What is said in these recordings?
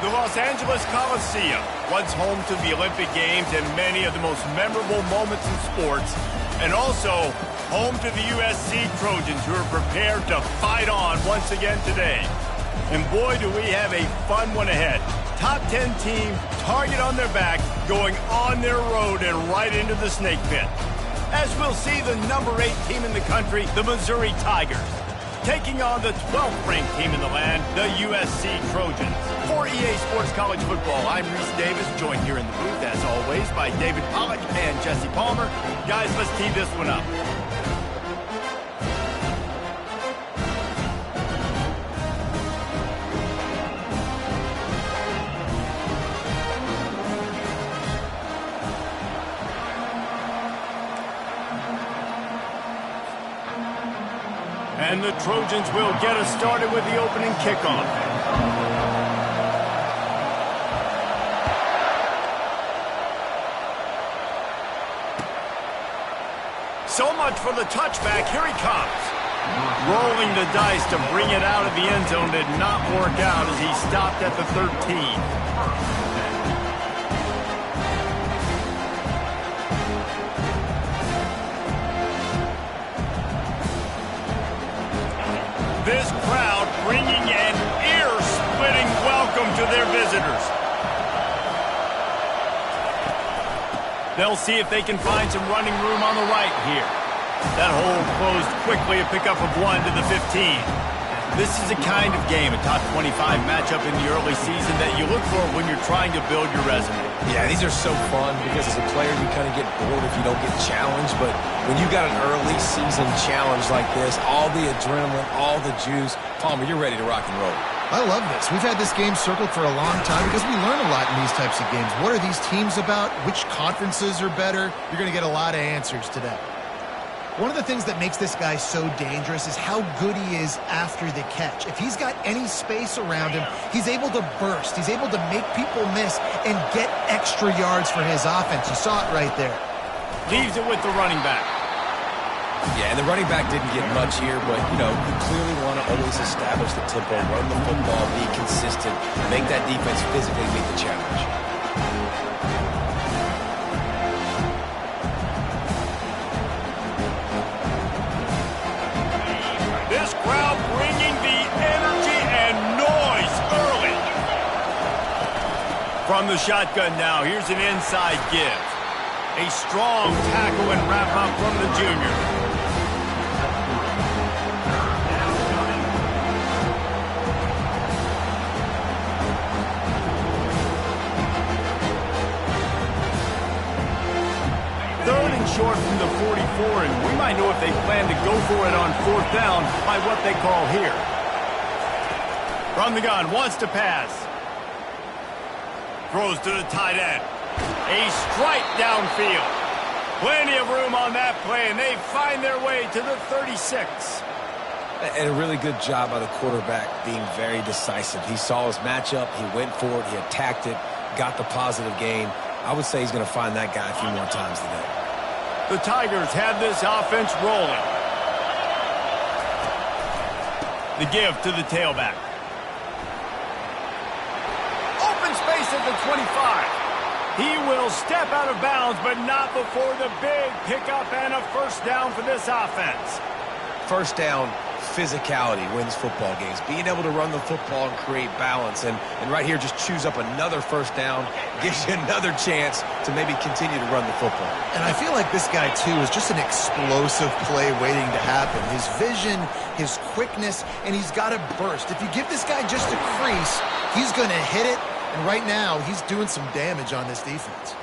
The Los Angeles Coliseum, once home to the Olympic Games and many of the most memorable moments in sports, and also home to the USC Trojans, who are prepared to fight on once again today. And boy, do we have a fun one ahead. Top 10 team, target on their back, going on their road and right into the snake pit. As we'll see the number 8 team in the country, the Missouri Tigers, taking on the 12th ranked team in the land, the USC Trojans. For EA Sports College Football, I'm Reese Davis, joined here in the booth, as always, by David Pollack and Jesse Palmer. Guys, let's tee this one up. And the Trojans will get us started with the opening kickoff. So much for the touchback. Here he comes. Rolling the dice to bring it out of the end zone did not work out as he stopped at the 13. This crowd bringing an ear-splitting welcome to their visitors. They'll see if they can find some running room on the right here. That hole closed quickly, a pickup of 1 to the 15. This is the kind of game, a top 25 matchup in the early season, that you look for when you're trying to build your resume. Yeah, these are so fun because as a player you kind of get bored if you don't get challenged, but when you got an early season challenge like this, all the adrenaline, all the juice, Palmer, you're ready to rock and roll. I love this. We've had this game circled for a long time because we learn a lot in these types of games. What are these teams about? Which conferences are better? You're going to get a lot of answers today. One of the things that makes this guy so dangerous is how good he is after the catch. If he's got any space around him, he's able to burst. He's able to make people miss and get extra yards for his offense. You saw it right there. Leaves it with the running back. Yeah, and the running back didn't get much here, but, you know, you clearly want to always establish the tempo, run the football, be consistent, make that defense physically meet the challenge. This crowd bringing the energy and noise early. From the shotgun now, here's an inside give. A strong tackle and wrap up from the junior. Third and short from the 44, and we might know if they plan to go for it on 4th down by what they call here. From the gun, wants to pass. Throws to the tight end. A strike downfield. Plenty of room on that play, and they find their way to the 36. And a really good job by the quarterback being very decisive. He saw his matchup, he went for it, he attacked it, got the positive gain. I would say he's going to find that guy a few more times today. The Tigers have this offense rolling. The give to the tailback. Open space at the 25. He will step out of bounds, but not before the big pickup and a first down for this offense. First down, physicality wins football games. Being able to run the football and create balance. And right here, just choose up another first down, gives you another chance to maybe continue to run the football. And I feel like this guy, too, is just an explosive play waiting to happen. His vision, his quickness, and he's got to burst. If you give this guy just a crease, he's going to hit it. And right now, he's doing some damage on this defense.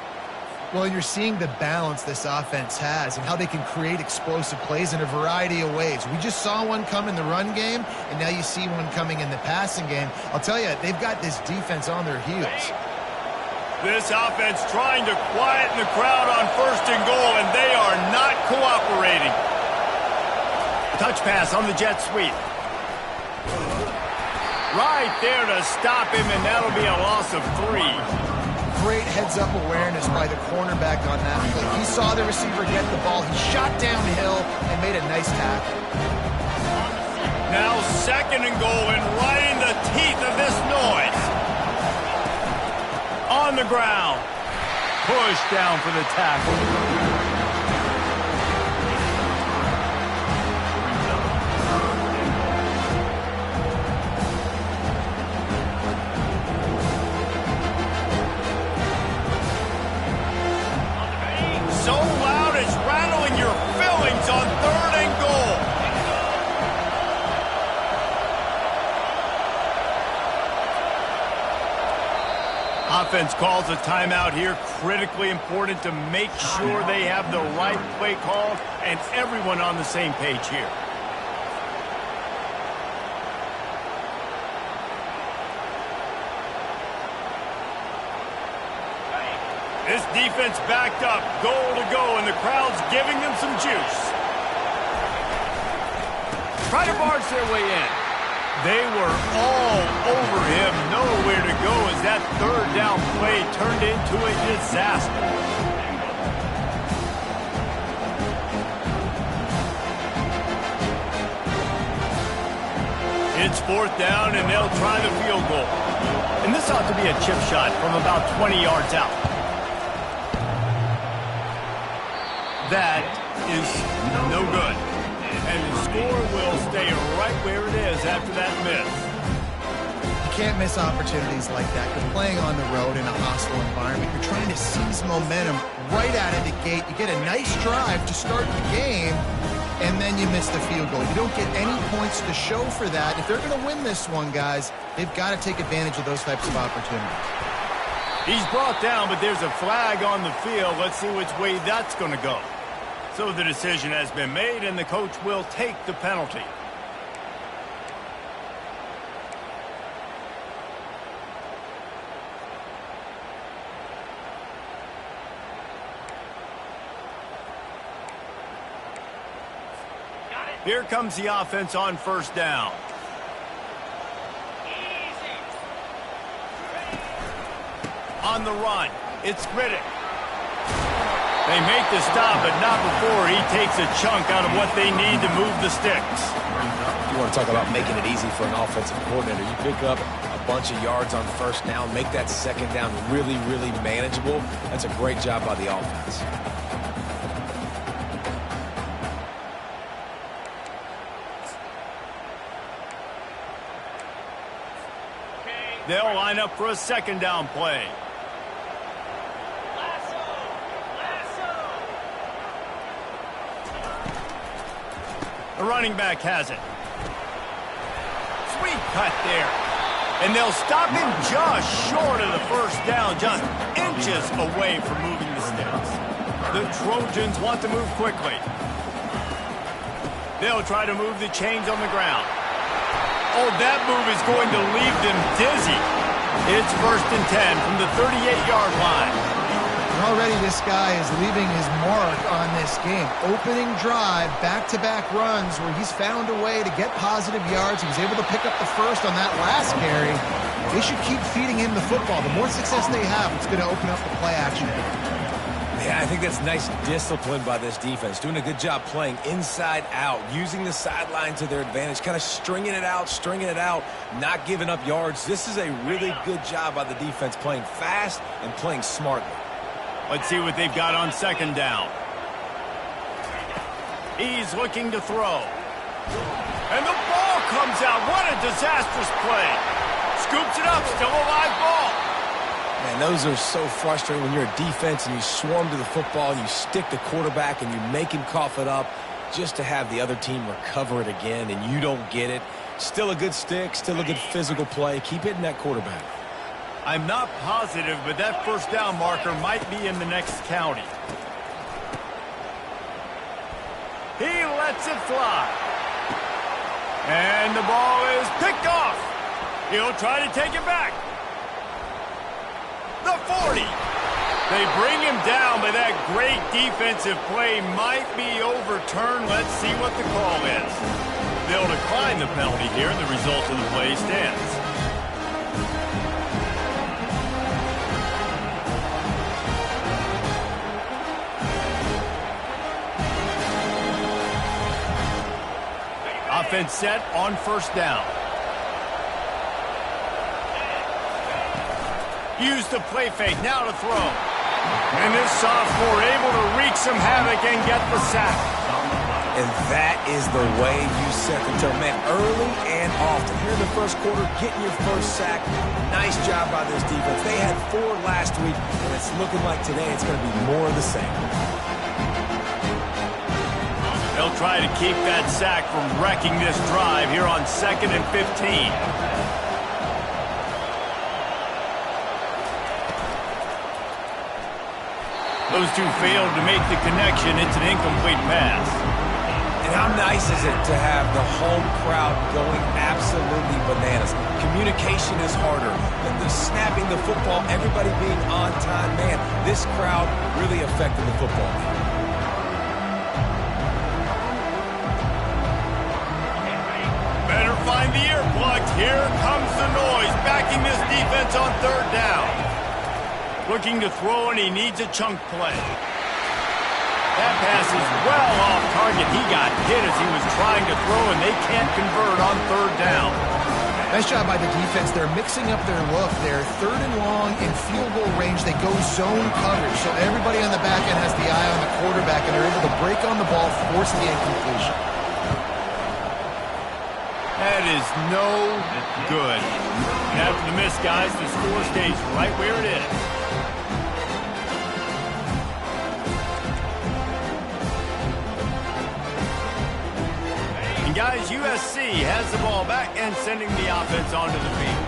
Well, you're seeing the balance this offense has and how they can create explosive plays in a variety of ways. We just saw one come in the run game, and now you see one coming in the passing game. I'll tell you, they've got this defense on their heels. This offense trying to quieten the crowd on 1st and goal, and they are not cooperating. Touch pass on the jet sweep. Right there to stop him, and that'll be a loss of 3. Great heads-up awareness by the cornerback on that play. He saw the receiver get the ball. He shot downhill and made a nice tackle. Now 2nd and goal, and right in the teeth of this noise. On the ground. Push down for the tackle. So loud it's rattling your fillings on 3rd and goal. Offense calls a timeout here. Critically important to make sure they have the right play call and everyone on the same page here. This defense backed up, goal to go, and the crowd's giving them some juice. Try to barge their way in. They were all over him, nowhere to go as that 3rd down play turned into a disaster. It's 4th down, and they'll try the field goal. And this ought to be a chip shot from about 20 yards out. That is no good. And the score will stay right where it is after that miss. You can't miss opportunities like that because playing on the road in a hostile environment, you're trying to seize momentum right out of the gate. You get a nice drive to start the game, and then you miss the field goal. You don't get any points to show for that. If they're going to win this one, guys, they've got to take advantage of those types of opportunities. He's brought down, but there's a flag on the field. Let's see which way that's going to go. So the decision has been made, and the coach will take the penalty. Here comes the offense on 1st down. On the run, it's Riddick. They make the stop, but not before he takes a chunk out of what they need to move the sticks. You want to talk about making it easy for an offensive coordinator. You pick up a bunch of yards on 1st down, make that 2nd down really, really manageable. That's a great job by the offense. They'll line up for a 2nd down play. The running back has it. Sweet cut there. And they'll stop him just short of the 1st down, just inches away from moving the sticks. The Trojans want to move quickly. They'll try to move the chains on the ground. Oh, that move is going to leave them dizzy. It's 1st and 10 from the 38-yard line. And already this guy is leaving his mark on this game. Opening drive, back-to-back runs where he's found a way to get positive yards. He was able to pick up the 1st on that last carry. They should keep feeding him the football. The more success they have, it's going to open up the play action. Yeah, I think that's nice discipline by this defense. Doing a good job playing inside out, using the sideline to their advantage, kind of stringing it out, not giving up yards. This is a really good job by the defense, playing fast and playing smartly. Let's see what they've got on 2nd down. He's looking to throw. And the ball comes out. What a disastrous play. Scoops it up, still a live ball. Man, those are so frustrating when you're a defense and you swarm to the football and you stick the quarterback and you make him cough it up just to have the other team recover it again and you don't get it. Still a good stick, still a good physical play. Keep hitting that quarterback. I'm not positive, but that 1st down marker might be in the next county. He lets it fly. And the ball is picked off. He'll try to take it back. The 40. They bring him down, but that great defensive play might be overturned. Let's see what the call is. They'll decline the penalty here, and the result of the play stands. Offense set on 1st down. Use the play fake, now to throw. And this sophomore able to wreak some havoc and get the sack. And that is the way you set the tone. Man, early and often. Here in the first quarter, getting your first sack. Nice job by this defense. They had 4 last week, and it's looking like today it's going to be more of the same. They'll try to keep that sack from wrecking this drive here on 2nd and 15. Those two failed to make the connection. It's an incomplete pass. And how nice is it to have the home crowd going absolutely bananas? Communication is harder. The snapping the football, everybody being on time. Man, this crowd really affected the football game. Better find the earplugs. Here comes the noise, backing this defense on 3rd down. Looking to throw, and he needs a chunk play. That pass is well off target. He got hit as he was trying to throw, and they can't convert on 3rd down. Nice job by the defense. They're mixing up their look. They're 3rd and long in field goal range. They go zone coverage, so everybody on the back end has the eye on the quarterback, and they're able to break on the ball, force the incompletion. That is no good. And after the miss, guys, the score stays right where it is. Guys, USC has the ball back and sending the offense onto the field.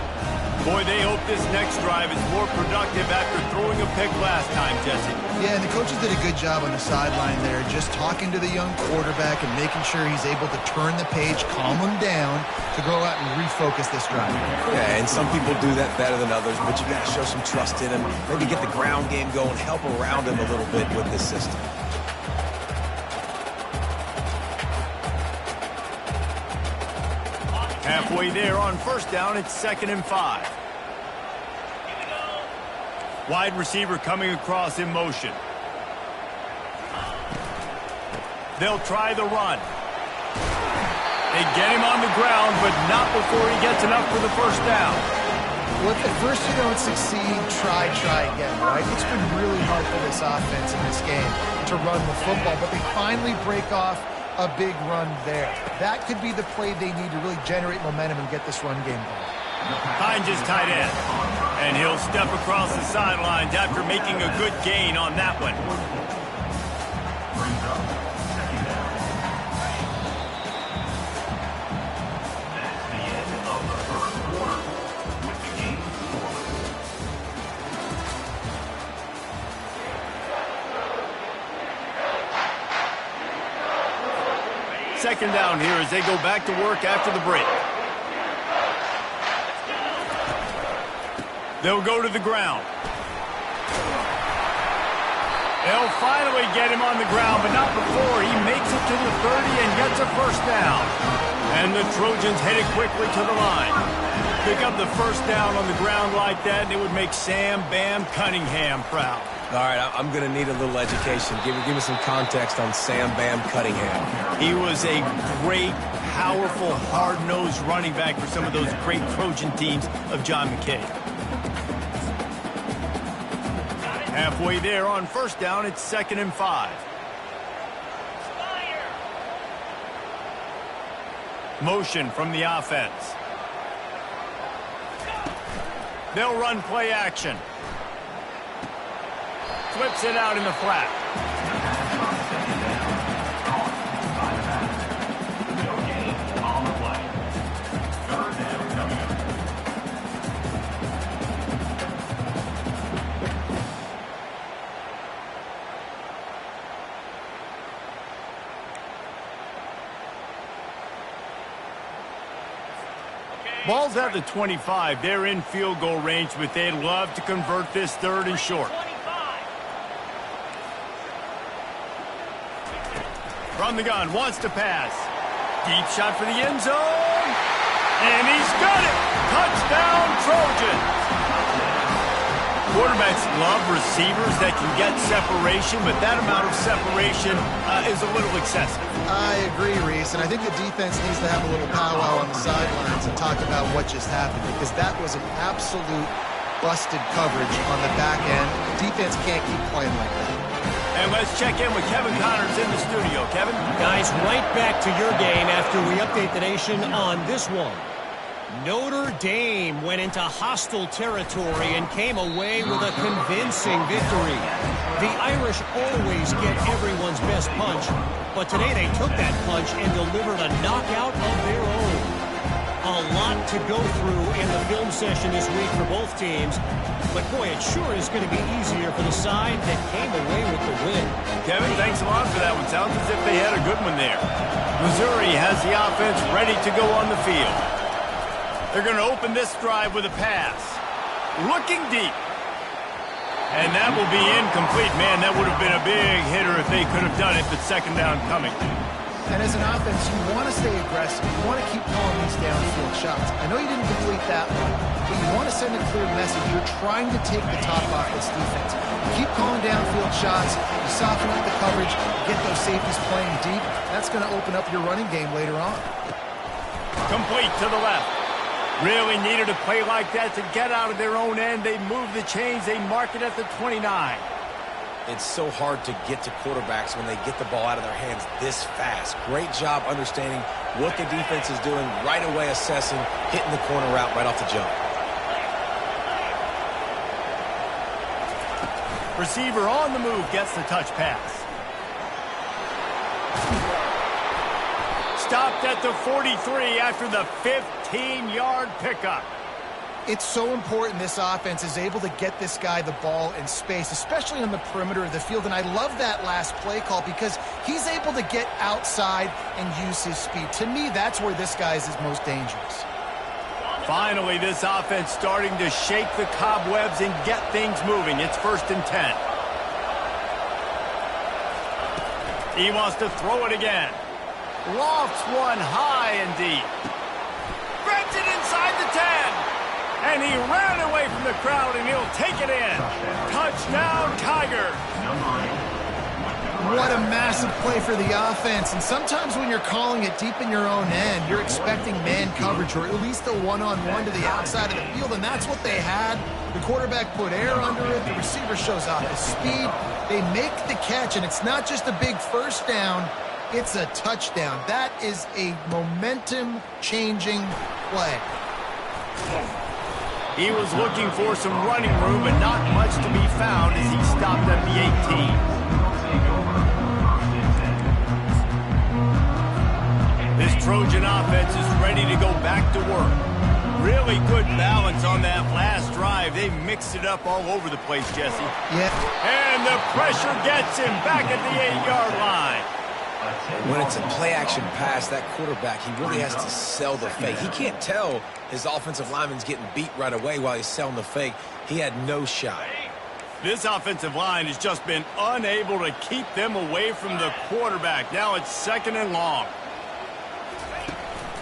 Boy, they hope this next drive is more productive after throwing a pick last time, Jesse. Yeah, and the coaches did a good job on the sideline there, just talking to the young quarterback and making sure he's able to turn the page, calm him down to go out and refocus this drive. Yeah, and some people do that better than others, but you got to show some trust in him, maybe get the ground game going, help around him a little bit with this system. Halfway there on 1st down, it's 2nd and 5. Wide receiver coming across in motion. They'll try the run. They get him on the ground, but not before he gets enough for the 1st down. Well, if at first you don't succeed, try again, right? It's been really hard for this offense in this game to run the football, but they finally break off a big run there. That could be the play they need to really generate momentum and get this run game going. Hines is tight end. And he'll step across the sidelines after making a good gain on that one. Second down here as they go back to work after the break. They'll go to the ground. They'll finally get him on the ground, but not before he makes it to the 30 and gets a 1st down. And the Trojans headed quickly to the line. Pick up the 1st down on the ground like that, and it would make Sam Bam Cunningham proud. All right, I'm going to need a little education. Give me some context on Sam Bam Cunningham. He was a great, powerful, hard-nosed running back for some of those great Trojan teams of John McKay. Halfway there on 1st down, it's 2nd and 5. Motion from the offense. They'll run play action. Flips it out in the flat. Ball's at the 25. They're in field goal range, but they'd love to convert this 3rd and short. From the gun, wants to pass. Deep shot for the end zone. And he's got it. Touchdown, Trojans. Quarterbacks love receivers that can get separation, but that amount of separation is a little excessive. I agree, Reese, and I think the defense needs to have a little powwow on the sidelines and talk about what just happened, because that was an absolute busted coverage on the back end. Defense can't keep playing like that. And let's check in with Kevin Connors in the studio. Kevin? Guys, right back to your game after we update the nation on this one. Notre Dame went into hostile territory and came away with a convincing victory. The Irish always get everyone's best punch, but today they took that punch and delivered a knockout of their own. A lot to go through in the film session this week for both teams, but boy, it sure is going to be easier for the side that came away with the win. Kevin, thanks a lot for that one. Sounds as if they had a good one there. Missouri has the offense ready to go on the field. They're going to open this drive with a pass. Looking deep. And that will be incomplete. Man, that would have been a big hitter if they could have done it, but second down coming. And as an offense, you want to stay aggressive. You want to keep calling these downfield shots. I know you didn't complete that one, but you want to send a clear message. You're trying to take the top off this defense. You keep calling downfield shots. You soften up the coverage. You get those safeties playing deep. That's going to open up your running game later on. Complete to the left. Really needed a play like that to get out of their own end. They move the chains. They mark it at the 29. It's so hard to get to quarterbacks when they get the ball out of their hands this fast. Great job understanding what the defense is doing, right away assessing, hitting the corner route right off the jump. Receiver on the move gets the touch pass. Stopped at the 43 after the 15-yard pickup. It's so important this offense is able to get this guy the ball in space, especially on the perimeter of the field. And I love that last play call because he's able to get outside and use his speed. To me, that's where this guy is his most dangerous. Finally, this offense starting to shake the cobwebs and get things moving. It's 1st and 10. He wants to throw it again. Lofts one high and deep. Grabs it inside the 10. And he ran away from the crowd, and he'll take it in. Touchdown, Tiger. What a massive play for the offense. And sometimes when you're calling it deep in your own end, you're expecting man coverage or at least a one-on-one to the outside of the field, and that's what they had. The quarterback put air under it. The receiver shows off his speed. They make the catch, and it's not just a big first down. It's a touchdown. That is a momentum-changing play. He was looking for some running room, but not much to be found as he stopped at the 18. This Trojan offense is ready to go back to work. Really good balance on that last drive. They mixed it up all over the place, Jesse. Yeah. And the pressure gets him back at the 8-yard line. When it's a play-action pass, that quarterback, he really has to sell the fake. He can't tell his offensive lineman's getting beat right away while he's selling the fake. He had no shot. This offensive line has just been unable to keep them away from the quarterback. Now it's 2nd and long.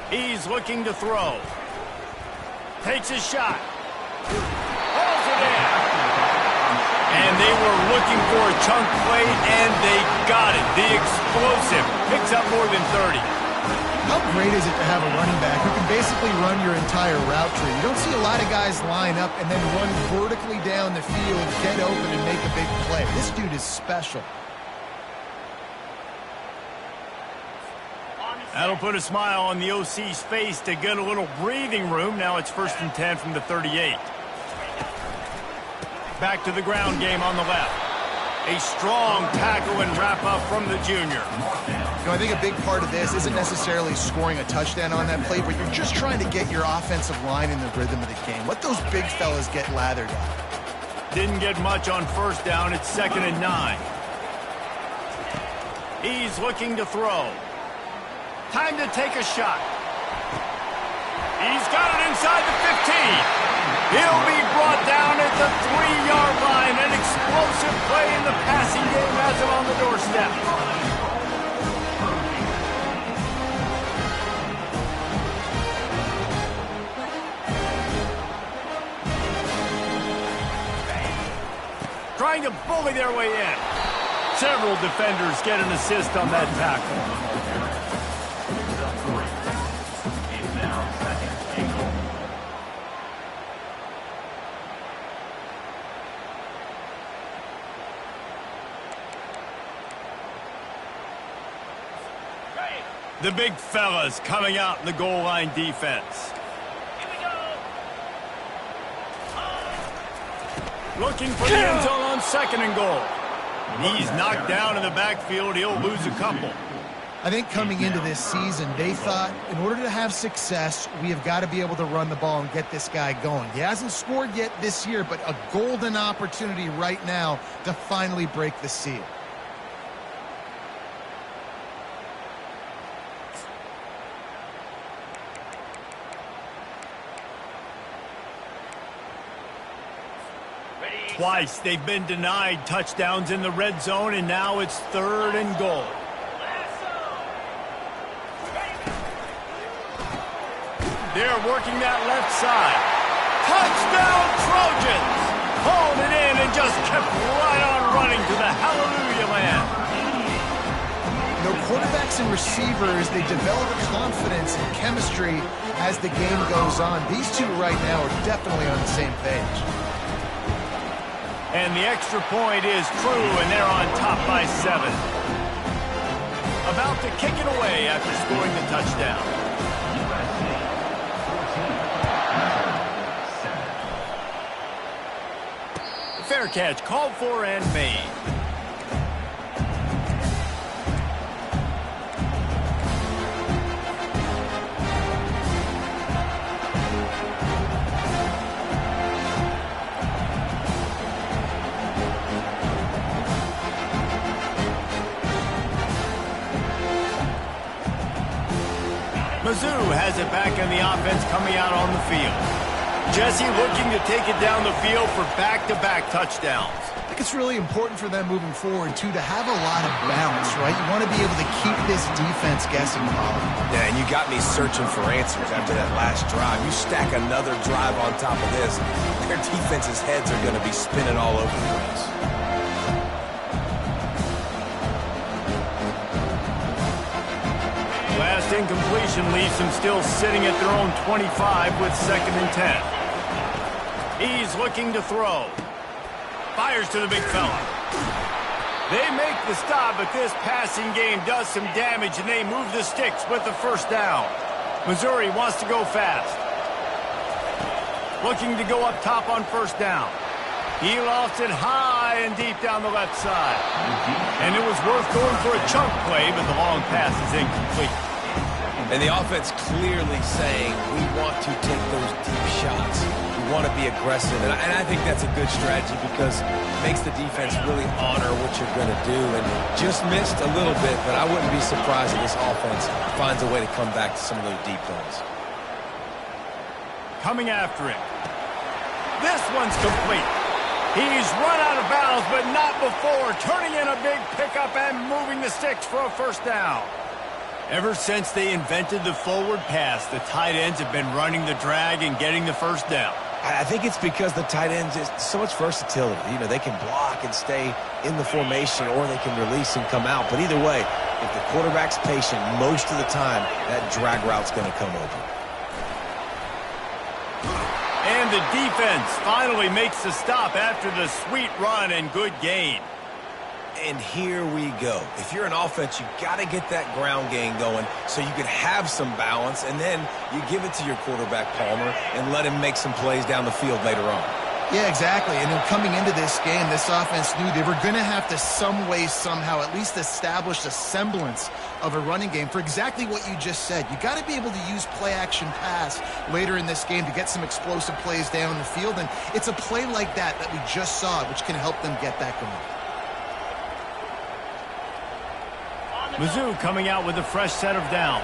He's looking to throw. Takes a shot. Holds it in. And they were looking for a chunk play, and they got it. The explosive picks up more than 30. How great is it to have a running back who can basically run your entire route tree? You don't see a lot of guys line up and then run vertically down the field, get open, and make a big play. This dude is special. That'll put a smile on the OC's face to get a little breathing room. Now it's 1st and 10 from the 38. Back to the ground game on the left. A strong tackle and wrap-up from the junior. You know, I think a big part of this isn't necessarily scoring a touchdown on that play, but you're just trying to get your offensive line in the rhythm of the game. Let those big fellas get lathered up. Didn't get much on 1st down. It's 2nd and 9. He's looking to throw. Time to take a shot. He's got it inside the 15. He'll be brought down at the 3-yard line. An explosive play in the passing game has him on the doorstep. Trying to bully their way in. Several defenders get an assist on that tackle. The big fellas coming out in the goal line defense. Looking for the end zone on 2nd and goal. He's knocked down in the backfield. He'll lose a couple. I think coming into this season, they thought in order to have success, we have got to be able to run the ball and get this guy going. He hasn't scored yet this year, but a golden opportunity right now to finally break the seal. Twice they've been denied touchdowns in the red zone, and now it's 3rd and goal. They're working that left side. Touchdown, Trojans! Hauled it in and just kept right on running to the hallelujah land. You know, quarterbacks and receivers, they develop confidence and chemistry as the game goes on. These two right now are definitely on the same page. And the extra point is true, and they're on top by 7. About to kick it away after scoring the touchdown. Fair catch called for and made. Mizzou has it back in the offense coming out on the field. Jesse looking to take it down the field for back-to-back touchdowns. I think it's really important for them moving forward, too, to have a lot of balance, right? You want to be able to keep this defense guessing, Molly. Yeah, and you got me searching for answers after that last drive. You stack another drive on top of this, their defense's heads are going to be spinning all over the place. Last incompletion leaves them still sitting at their own 25 with 2nd and 10. He's looking to throw. Fires to the big fella. They make the stop, but this passing game does some damage, and they move the sticks with the 1st down. Missouri wants to go fast. Looking to go up top on 1st down. He lost it high and deep down the left side. And it was worth going for a chunk play, but the long pass is incomplete. And the offense clearly saying, we want to take those deep shots. We want to be aggressive. And I think that's a good strategy because it makes the defense really honor what you're going to do. And just missed a little bit, but I wouldn't be surprised if this offense finds a way to come back to some of those deep plays. Coming after him. This one's complete. He's run out of bounds, but not before. Turning in a big pickup and moving the sticks for a 1st down. Ever since they invented the forward pass, the tight ends have been running the drag and getting the 1st down. I think it's because the tight ends is so much versatility. You know, they can block and stay in the formation, or they can release and come out. But either way, if the quarterback's patient, most of the time, that drag route's going to come over. And the defense finally makes the stop after the sweet run and good gain. And here we go. If you're an offense, you got to get that ground game going so you can have some balance, and then you give it to your quarterback, Palmer, and let him make some plays down the field later on. Yeah, exactly. And then coming into this game, this offense knew they were going to have to some way, somehow, at least establish a semblance of a running game for exactly what you just said. You got to be able to use play-action pass later in this game to get some explosive plays down the field, and it's a play like that we just saw, which can help them get that going. Mizzou coming out with a fresh set of downs.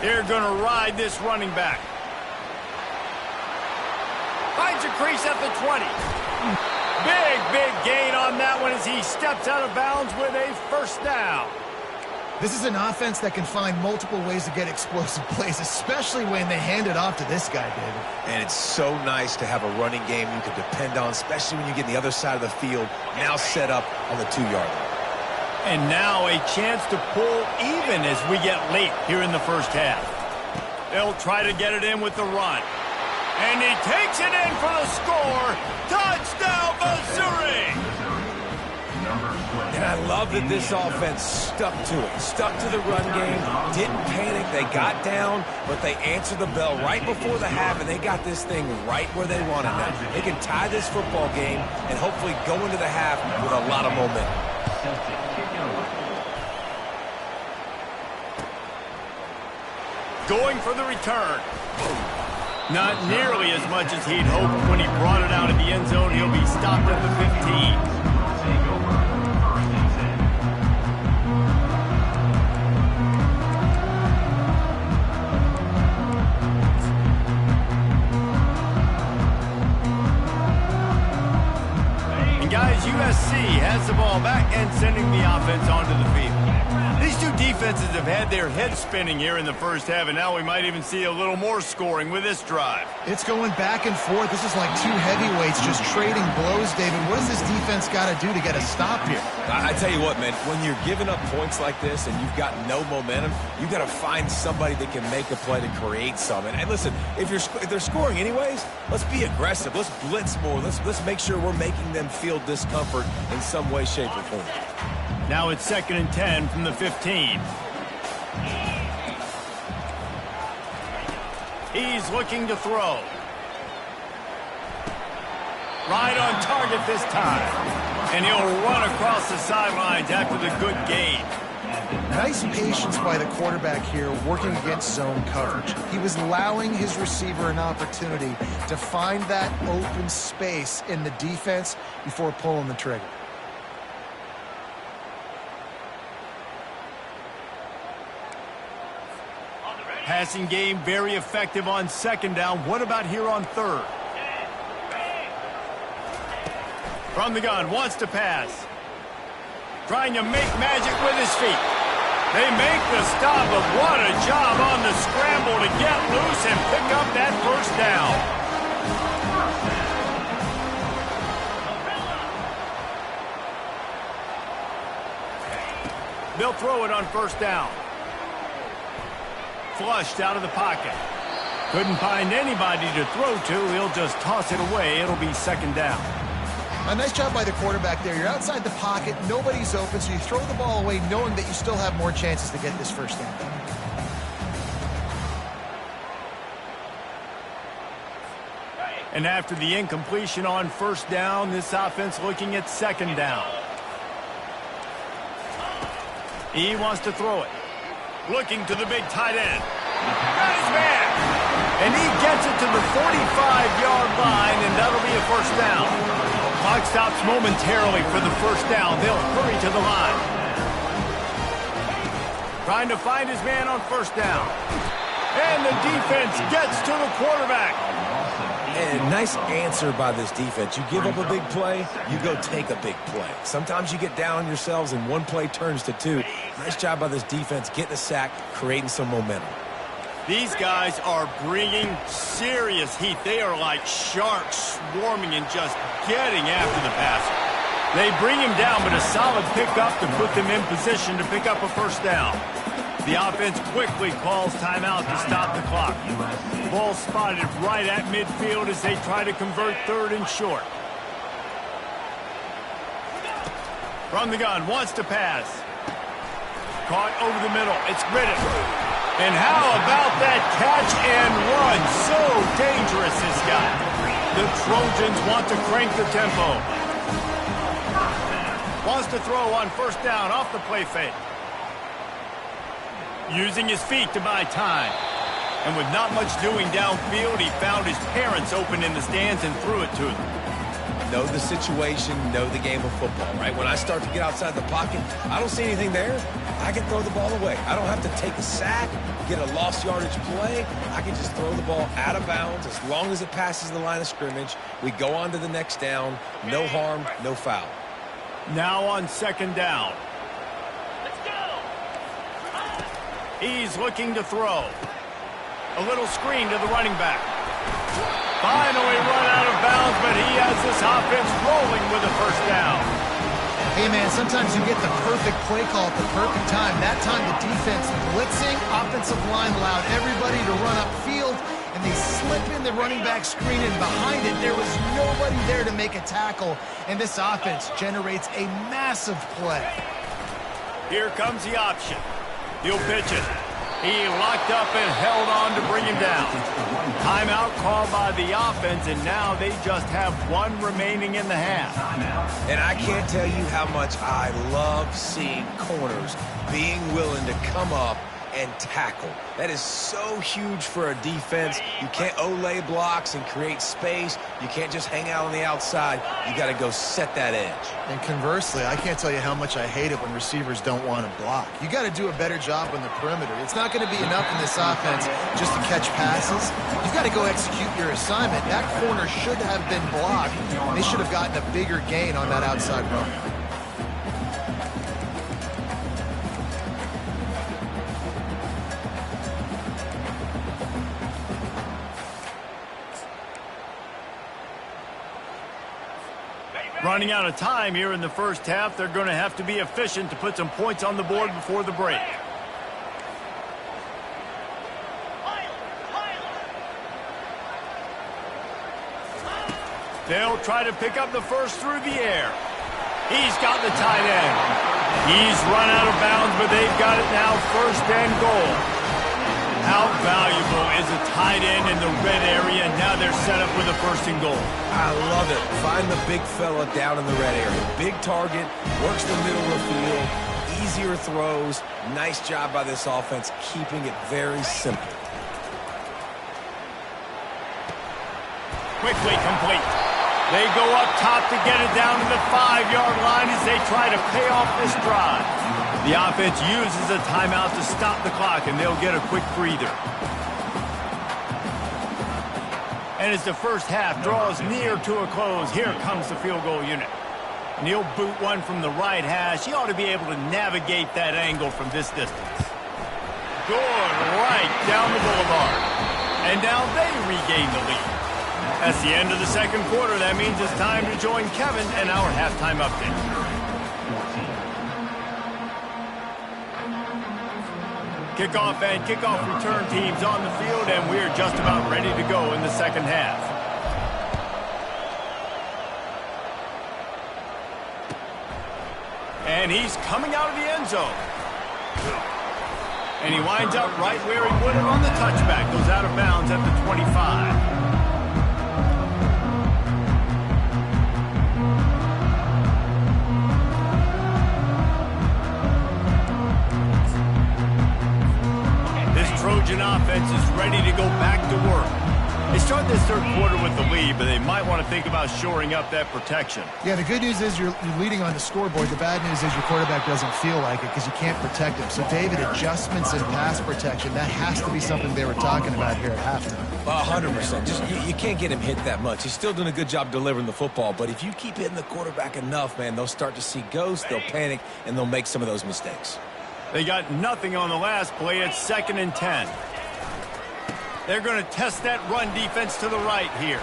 They're going to ride this running back. Finds a crease at the 20. Big gain on that one as he steps out of bounds with a 1st down. This is an offense that can find multiple ways to get explosive plays, especially when they hand it off to this guy, David. And it's so nice to have a running game you can depend on, especially when you get on the other side of the field, now set up on the 2-yard line. And now a chance to pull even as we get late here in the 1st half. They'll try to get it in with the run. And he takes it in for the score. Touchdown, Missouri! And I love that this offense stuck to it, stuck to the run game, didn't panic. They got down, but they answered the bell right before the half, and they got this thing right where they want it now. They can tie this football game and hopefully go into the half with a lot of momentum. Going for the return. Not nearly as much as he'd hoped when he brought it out of the end zone. He'll be stopped at the 15. And guys, USC has the ball back and sending the offense onto the field. These two defenses have had their heads spinning here in the first half, and now we might even see a little more scoring with this drive. It's going back and forth. This is like two heavyweights just trading blows, David. What does this defense got to do to get a stop here? I tell you what, man, when you're giving up points like this and you've got no momentum, you've got to find somebody that can make a play to create some. And listen, if they're scoring anyways, let's be aggressive. Let's blitz more. Let's make sure we're making them feel discomfort in some way, shape, or form. Now it's 2nd and 10 from the 15. He's looking to throw. Right on target this time. And he'll run across the sidelines after the good gain. Nice patience by the quarterback here working against zone coverage. He was allowing his receiver an opportunity to find that open space in the defense before pulling the trigger. Passing game very effective on 2nd down. What about here on 3rd? From the gun, wants to pass. Trying to make magic with his feet. They make the stop, but what a job on the scramble to get loose and pick up that 1st down. They'll throw it on 1st down. Flushed out of the pocket. Couldn't find anybody to throw to. He'll just toss it away. It'll be 2nd down. A nice job by the quarterback there. You're outside the pocket. Nobody's open, so you throw the ball away knowing that you still have more chances to get this 1st down. And after the incompletion on 1st down, this offense looking at 2nd down. He wants to throw it. Looking to the big tight end. Got his man. And he gets it to the 45-yard line, and that'll be a 1st down. Clock stops momentarily for the 1st down. They'll hurry to the line. Trying to find his man on 1st down. And the defense gets to the quarterback. And a nice answer by this defense. You give up a big play, you go take a big play. Sometimes you get down on yourselves and one play turns to 2. Nice job by this defense getting a sack, creating some momentum. These guys are bringing serious heat. They are like sharks swarming and just getting after the passer. They bring him down, but a solid pickup to put them in position to pick up a 1st down. The offense quickly calls timeout to stop the clock. Ball spotted right at midfield as they try to convert 3rd and short. From the gun, wants to pass. Caught over the middle. It's Riddick. And how about that catch and run? So dangerous, this guy. The Trojans want to crank the tempo. Wants to throw on 1st down off the play fake. Using his feet to buy time. And with not much doing downfield, he found his parents open in the stands and threw it to them. Know the situation, know the game of football, right? When I start to get outside the pocket, I don't see anything there. I can throw the ball away. I don't have to take a sack, get a lost yardage play. I can just throw the ball out of bounds as long as it passes the line of scrimmage. We go on to the next down. No harm, no foul. Now on 2nd down. He's looking to throw. A little screen to the running back. Finally run out of bounds, but he has this offense rolling with a 1st down. Hey, man, sometimes you get the perfect play call at the perfect time. That time the defense blitzing, offensive line allowed everybody to run upfield, and they slip in the running back screen, and behind it, there was nobody there to make a tackle, and this offense generates a massive play. Here comes the option. He'll pitch it. He locked up and held on to bring him down. Timeout called by the offense, and now they just have one remaining in the half. And I can't tell you how much I love seeing corners being willing to come up and tackle. That is so huge for a defense. You can't Olay blocks and create space. You can't just hang out on the outside. You got to go set that edge. And conversely, I can't tell you how much I hate it when receivers don't want to block. You got to do a better job on the perimeter. It's not going to be enough in this offense just to catch passes. You got to go execute your assignment. That corner should have been blocked. They should have gotten a bigger gain on that outside run. Running out of time here in the first half, they're going to have to be efficient to put some points on the board before the break. They'll try to pick up the first through the air. He's got the tight end. He's run out of bounds, but they've got it now, first and goal. How valuable is a tight end in the red area? Now they're set up with a first and goal. I love it. Find the big fella down in the red area. Big target, works the middle of the field, easier throws. Nice job by this offense, keeping it very simple. Quickly complete. They go up top to get it down to the 5-yard line as they try to pay off this drive. The offense uses a timeout to stop the clock, and they'll get a quick breather. And as the first half draws near to a close, here comes the field goal unit. And he'll boot one from the right hash. He ought to be able to navigate that angle from this distance. Good, right down the boulevard. And now they regain the lead. That's the end of the second quarter. That means it's time to join Kevin and our halftime update. Kickoff and kickoff return teams on the field, and we're just about ready to go in the second half. And he's coming out of the end zone. And he winds up right where he would have on the touchback. Goes out of bounds at the 25. Trojan offense is ready to go back to work. They start this third quarter with the lead, but they might want to think about shoring up that protection. Yeah, the good news is you're leading on the scoreboard. The bad news is your quarterback doesn't feel like it because you can't protect him. So, David, adjustments in pass protection, that has to be something they were talking about here at halftime. 100%. Just you can't get him hit that much. He's still doing a good job delivering the football, but if you keep hitting the quarterback enough, man, they'll start to see ghosts, they'll panic, and they'll make some of those mistakes. They got nothing on the last play. It's 2nd and 10. They're going to test that run defense to the right here.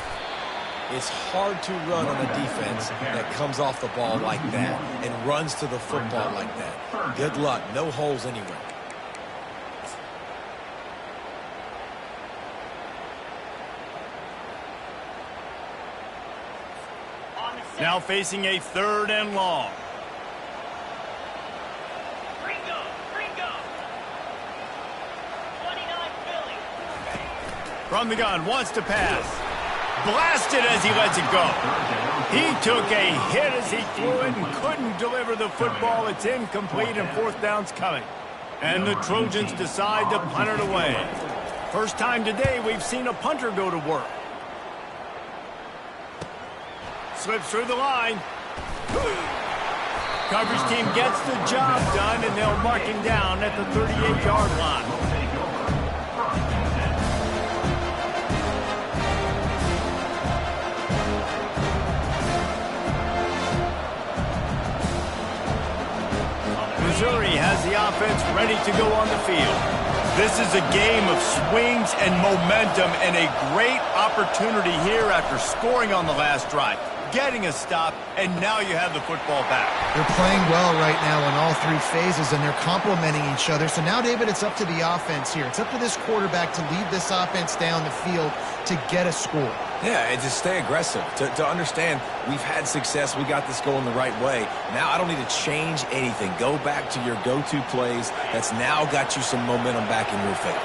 It's hard to run on a defense that comes off the ball like that and runs to the football like that. Good luck. No holes anywhere. Now facing a 3rd and long. From the gun, wants to pass. Blasted as he lets it go. He took a hit as he threw it and couldn't deliver the football. It's incomplete and 4th down's coming. And the Trojans decide to punt it away. First time today we've seen a punter go to work. Slips through the line. Coverage team gets the job done, and they'll mark him down at the 38-yard line. Missouri has the offense ready to go on the field. This is a game of swings and momentum and a great opportunity here after scoring on the last drive. getting a stop, and now you have the football back. They're playing well right now in all three phases, and they're complementing each other. So now, David, it's up to the offense here. It's up to this quarterback to lead this offense down the field to get a score. Yeah, and to stay aggressive, to understand we've had success, we got this going the right way. Now I don't need to change anything. Go back to your go-to plays. That's now got you some momentum back in your favor.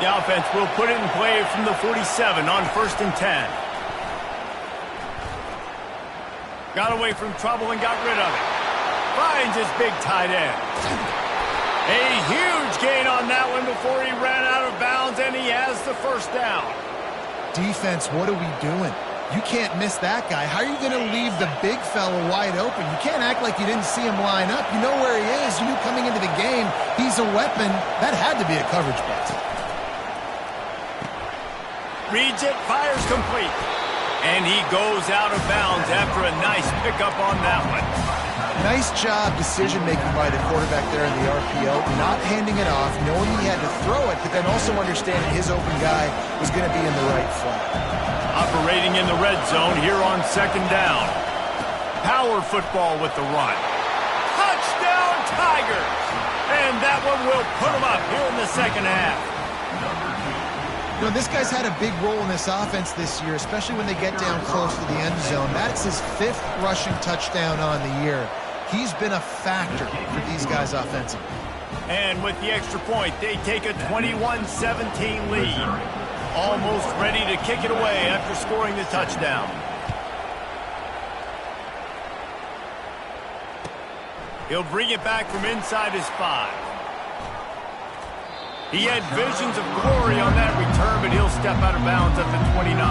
The offense will put it in play from the 47 on 1st and 10. Got away from trouble and got rid of it. Finds his big tight end. A huge gain on that one before he ran out of bounds, and he has the first down. Defense, what are we doing? You can't miss that guy. How are you going to leave the big fella wide open? You can't act like you didn't see him line up. You know where he is. You knew coming into the game he's a weapon. That had to be a coverage blitz. Reads it, fires complete. And he goes out of bounds after a nice pickup on that one. Nice job decision-making by the quarterback there in the RPO, not handing it off, knowing he had to throw it, but then also understanding his open guy was going to be in the right flat. Operating in the red zone here on 2nd down. Power football with the run. Touchdown, Tigers! And that one will put them up here in the second half. You know, this guy's had a big role in this offense this year, especially when they get down close to the end zone. That's his 5th rushing touchdown on the year. He's been a factor for these guys offensively. And with the extra point, they take a 21-17 lead. Almost ready to kick it away after scoring the touchdown. He'll bring it back from inside his 5. He had visions of glory on that return, but he'll step out of bounds at the 29.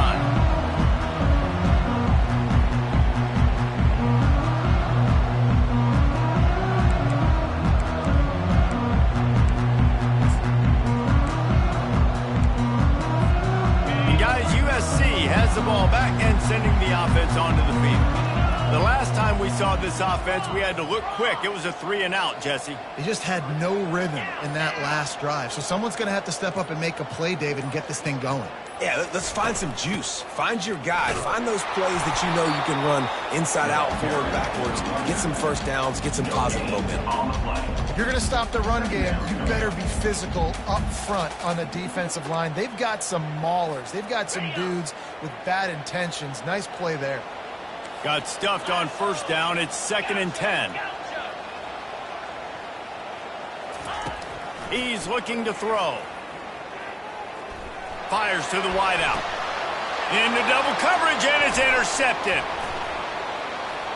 And guys, USC has the ball back and sending the offense onto the field. The last time we saw this offense, we had to look quick. It was a 3-and-out, Jesse. They just had no rhythm in that last drive. So someone's going to have to step up and make a play, David, and get this thing going. Yeah, let's find some juice. Find your guy. Find those plays that you know you can run inside out, forward, backwards. Get some first downs. Get some positive momentum. If you're going to stop the run game, you better be physical up front on the defensive line. They've got some maulers. They've got some dudes with bad intentions. Nice play there. Got stuffed on 1st down. It's 2nd and 10. He's looking to throw. Fires to the wideout. Into double coverage, and it's intercepted.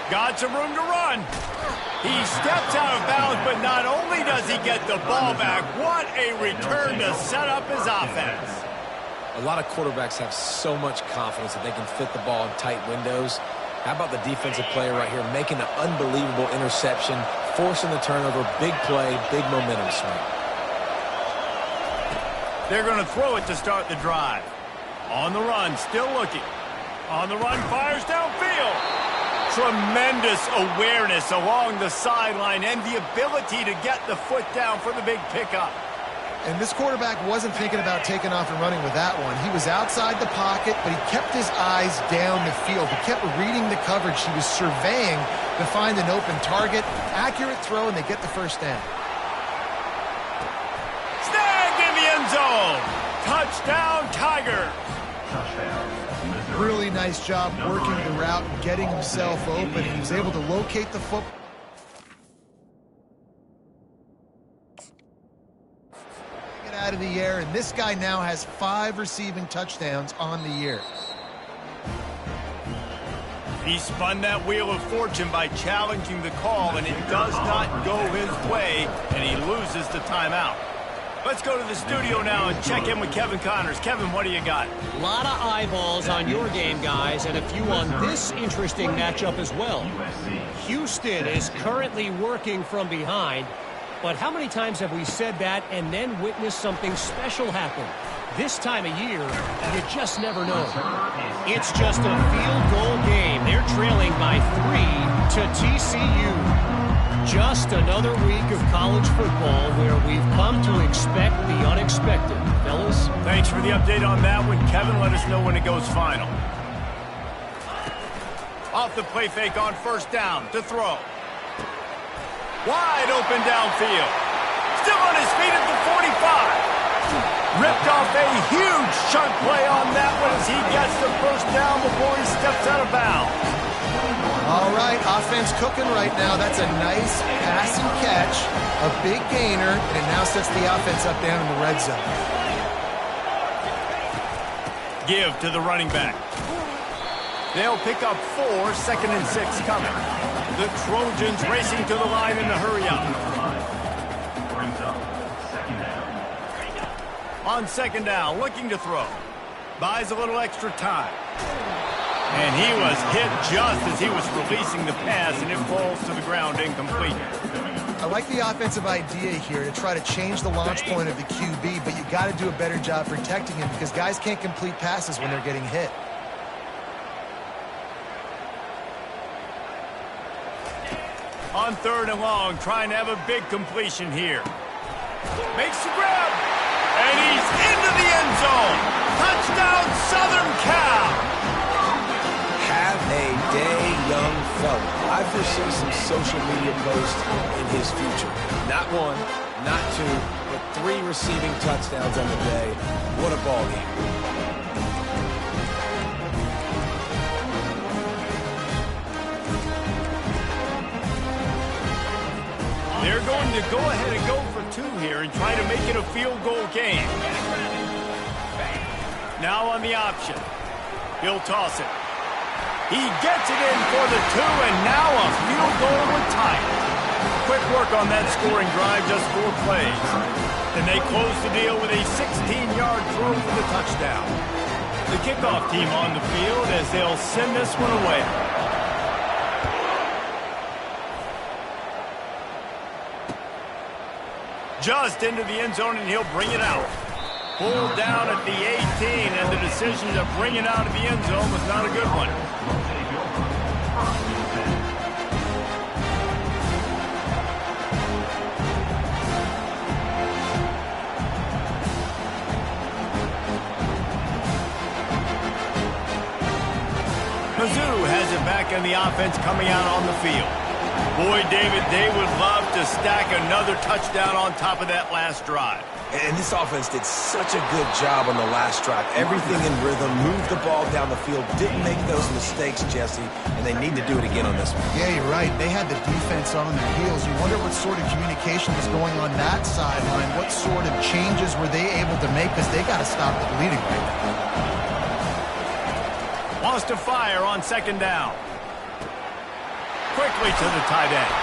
Got some room to run. He steps out of bounds, but not only does he get the ball back, what a return to set up his offense. A lot of quarterbacks have so much confidence that they can fit the ball in tight windows. How about the defensive player right here making an unbelievable interception, forcing the turnover, big play, big momentum swing. They're going to throw it to start the drive. On the run, still looking. On the run, fires downfield. Tremendous awareness along the sideline and the ability to get the foot down for the big pickup. And this quarterback wasn't thinking about taking off and running with that one. He was outside the pocket, but he kept his eyes down the field. He kept reading the coverage. He was surveying to find an open target. Accurate throw, and they get the first down. Snagged in the end zone. Touchdown, Tigers. Really nice job working the route and getting himself open. He was able to locate the football. Out of the air, and this guy now has 5 receiving touchdowns on the year. He spun that wheel of fortune by challenging the call, and it does not go his way, and he loses the timeout. Let's go to the studio now and check in with Kevin Connors. Kevin, what do you got? A lot of eyeballs on your game, guys, and a few on this interesting matchup as well. Houston is currently working from behind. But how many times have we said that and then witnessed something special happen? This time of year, you just never know. It's just a field goal game. They're trailing by 3 to TCU. Just another week of college football where we've come to expect the unexpected. Fellas? Thanks for the update on that one. Kevin, let us know when it goes final. Off the play fake on first down to throw. Wide open downfield. Still on his feet at the 45. Ripped off a huge chunk play on that one as he gets the first down before he steps out of bounds. All right, offense cooking right now. That's a nice pass and catch, a big gainer, and it now sets the offense up down in the red zone. Give to the running back. They'll pick up 4, 2nd and 6 coming. The Trojans racing to the line in the hurry up. On 2nd down, looking to throw. Buys a little extra time. And he was hit just as he was releasing the pass, and it falls to the ground incomplete. I like the offensive idea here to try to change the launch point of the QB, but you got to do a better job protecting him because guys can't complete passes when they're getting hit. On 3rd and long, trying to have a big completion here. Makes the grab, and he's into the end zone. Touchdown, Southern Cal. Have a day, young fella. I foresee some social media posts in his future. Not 1, not 2, but 3 receiving touchdowns on the day. What a ball game. They're going to go ahead and go for 2 here and try to make it a field goal game. Now on the option. He'll toss it. He gets it in for the 2, and now a field goal would tie it. Quick work on that scoring drive, just 4 plays. And they close the deal with a 16-yard throw for the touchdown. The kickoff team on the field as they'll send this one away. Just into the end zone, and he'll bring it out. Pulled down at the 18, and the decision to bring it out of the end zone was not a good one. Mizzou has it back in the offense coming out on the field. Boy, David, they would love to stack another touchdown on top of that last drive. And this offense did such a good job on the last drive. Everything in rhythm, moved the ball down the field, didn't make those mistakes, Jesse, and they need to do it again on this one. Yeah, you're right. They had the defense on their heels. You wonder what sort of communication was going on that sideline. What sort of changes were they able to make because they got to stop the bleeding right now. Wants to fire on 2nd down. Quickly to the tight end.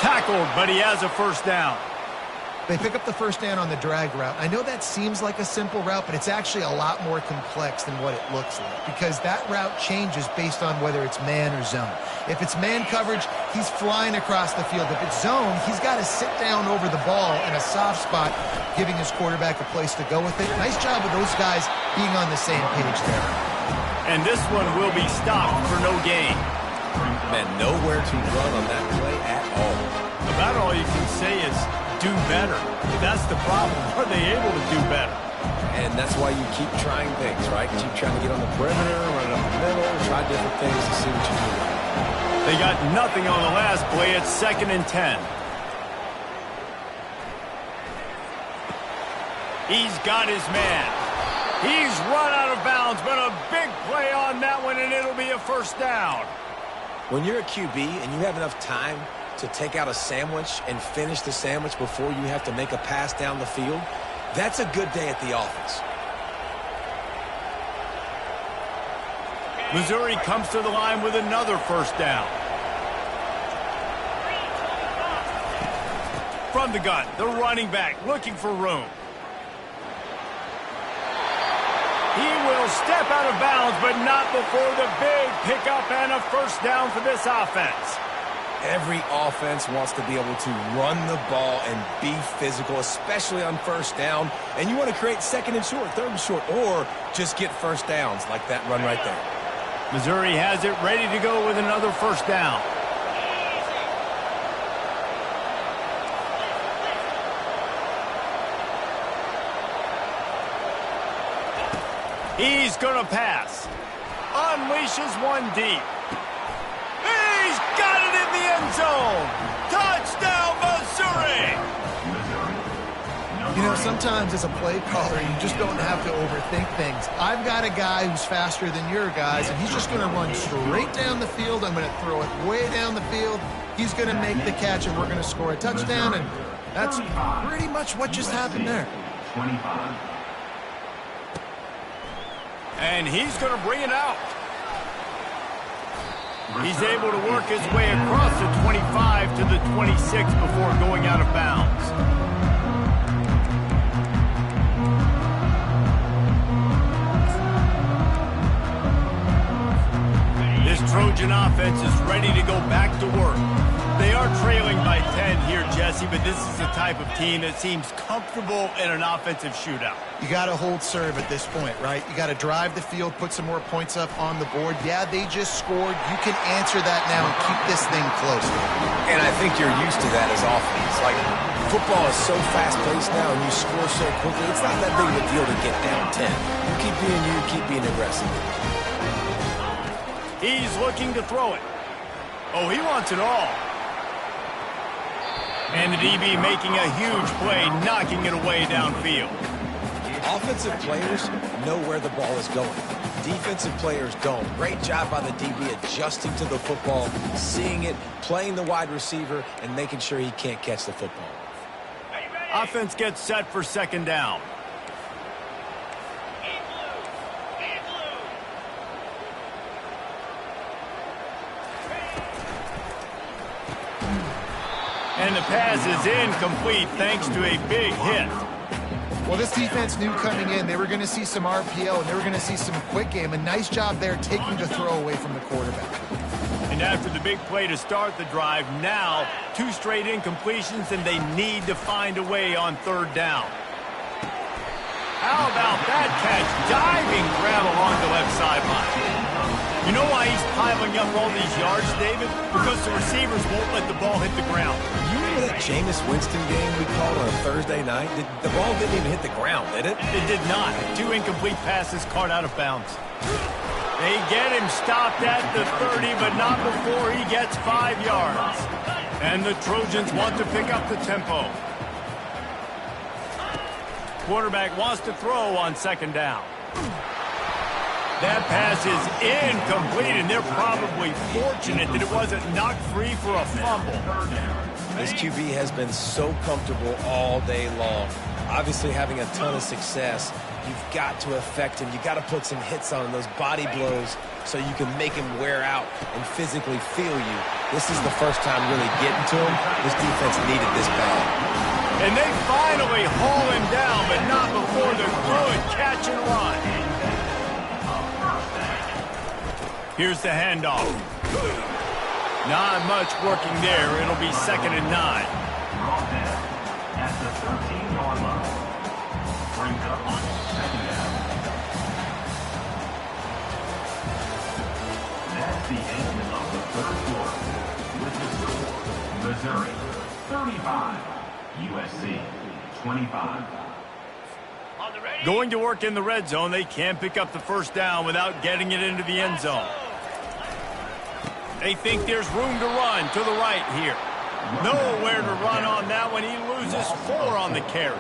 Tackled, but he has a first down. They pick up the first down on the drag route. I know that seems like a simple route, but it's actually a lot more complex than what it looks like because that route changes based on whether it's man or zone. If it's man coverage, he's flying across the field. If it's zone, he's got to sit down over the ball in a soft spot, giving his quarterback a place to go with it. Nice job of those guys being on the same page there. And this one will be stopped for no gain. Man, nowhere to run on that play at all. About all you can say is do better. That's the problem. Are they able to do better? And that's why you keep trying things, right? Keep trying to get on the perimeter, run it up the middle, try different things to see what you do. They got nothing on the last play. It's 2nd and 10. He's got his man. He's run out of bounds, but a big play on that one, and it'll be a first down. When you're a QB and you have enough time to take out a sandwich and finish the sandwich before you have to make a pass down the field, that's a good day at the office. Missouri comes to the line with another first down. From the gun, the running back looking for room. He will step out of bounds, but not before the big pickup and a first down for this offense. Every offense wants to be able to run the ball and be physical, especially on first down. And you want to create 2nd and short, 3rd and short, or just get first downs like that run right there. Missouri has it ready to go with another first down. He's going to pass. Unleashes one deep. zone. Touchdown, Missouri! You know, sometimes as a play caller, you just don't have to overthink things. I've got a guy who's faster than your guys, and he's just going to run straight down the field. I'm going to throw it way down the field. He's going to make the catch, and we're going to score a touchdown, and that's pretty much what just happened there. 25. And he's going to bring it out. He's able to work his way across the 25 to the 26 before going out of bounds. This Trojan offense is ready to go back to work. They are trailing by 10 here, Jesse, but this is the type of team that seems comfortable in an offensive shootout. You got to hold serve at this point, right? You got to drive the field, put some more points up on the board. Yeah, they just scored. You can answer that now and keep this thing close. And I think you're used to that as offense. Like, football is so fast-paced now and you score so quickly, it's not that big of a deal to get down 10. You keep being aggressive. He's looking to throw it. Oh, he wants it all. And the DB making a huge play, knocking it away downfield. Offensive players know where the ball is going. Defensive players don't. Great job by the DB adjusting to the football, seeing it, playing the wide receiver, and making sure he can't catch the football. Offense gets set for second down. And the pass is incomplete thanks to a big hit. Well, this defense knew coming in they were going to see some RPO and they were going to see some quick game. A nice job there taking the throw away from the quarterback. And after the big play to start the drive, now 2 straight incompletions, and they need to find a way on third down. How about that catch? Diving grab along the left sideline. You know why he's piling up all these yards, David? Because the receivers won't let the ball hit the ground. You remember that Jameis Winston game we called on a Thursday night? The ball didn't even hit the ground, did it? It did not. 2 incomplete passes caught out of bounds. They get him stopped at the 30, but not before he gets 5 yards. And the Trojans want to pick up the tempo. Quarterback wants to throw on second down. That pass is incomplete, and they're probably fortunate that it wasn't knocked free for a fumble. This QB has been so comfortable all day long. Obviously having a ton of success. You've got to affect him. You've got to put some hits on him, those body blows, so you can make him wear out and physically feel you. This is the first time really getting to him. This defense needed this bad. And they finally haul him down, but not before the good catch and run. Here's the handoff. Not much working there. It'll be 2nd and 9. At the 13-yard line. Brings up second down. That's the end of the third quarter. With the score, Missouri 35, USC 25. Going to work in the red zone. They can't pick up the first down without getting it into the end zone. They think there's room to run to the right here. Nowhere to run on that one. He loses 4 on the carry.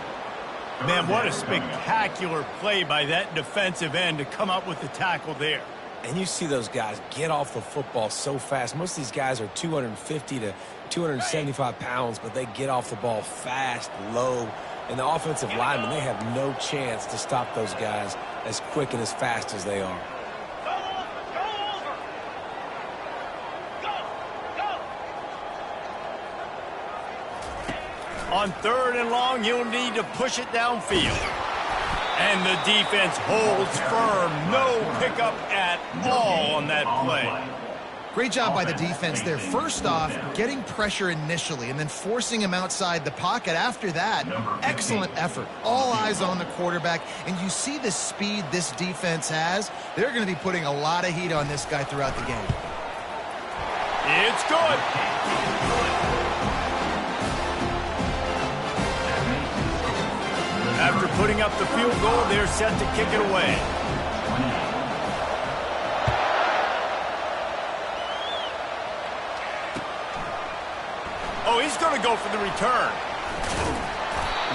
Man, what a spectacular play by that defensive end to come up with the tackle there. And you see those guys get off the football so fast. Most of these guys are 250 to 275 pounds, but they get off the ball fast, low. And the offensive linemen, they have no chance to stop those guys as quick and as fast as they are. On 3rd and long, you'll need to push it downfield. And the defense holds firm. No pickup at all on that play. Great job by the defense there. First off, getting pressure initially and then forcing him outside the pocket. After that, excellent effort. All eyes on the quarterback. And you see the speed this defense has. They're going to be putting a lot of heat on this guy throughout the game. It's good. After putting up the field goal, they're set to kick it away. He's going to go for the return.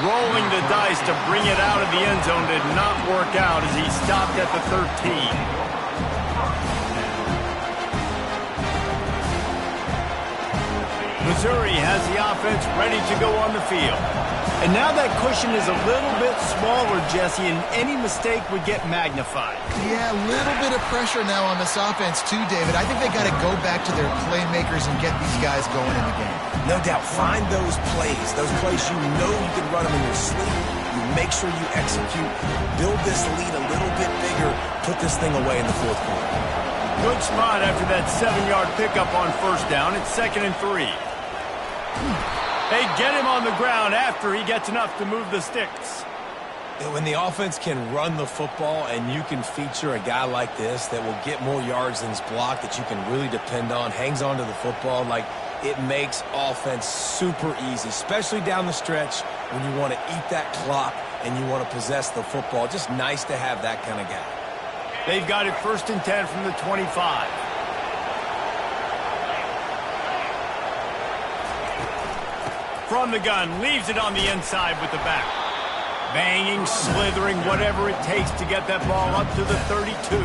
Rolling the dice to bring it out of the end zone did not work out as he stopped at the 13. Missouri has the offense ready to go on the field. And now that cushion is a little bit smaller, Jesse, and any mistake would get magnified. Yeah, a little bit of pressure now on this offense too, David. I think they got to go back to their playmakers and get these guys going in the game. No doubt. Find those plays you know you can run them in your sleep. You make sure you execute. Build this lead a little bit bigger. Put this thing away in the fourth quarter. Good spot after that 7-yard pickup on first down. It's 2nd and 3. They get him on the ground after he gets enough to move the sticks. When the offense can run the football and you can feature a guy like this that will get more yards than his block, that you can really depend on, hangs on to the football, like it makes offense super easy, especially down the stretch when you want to eat that clock and you want to possess the football. Just nice to have that kind of guy. They've got it 1st and 10 from the 25. From the gun, leaves it on the inside with the back. Banging, slithering, whatever it takes to get that ball up to the 32.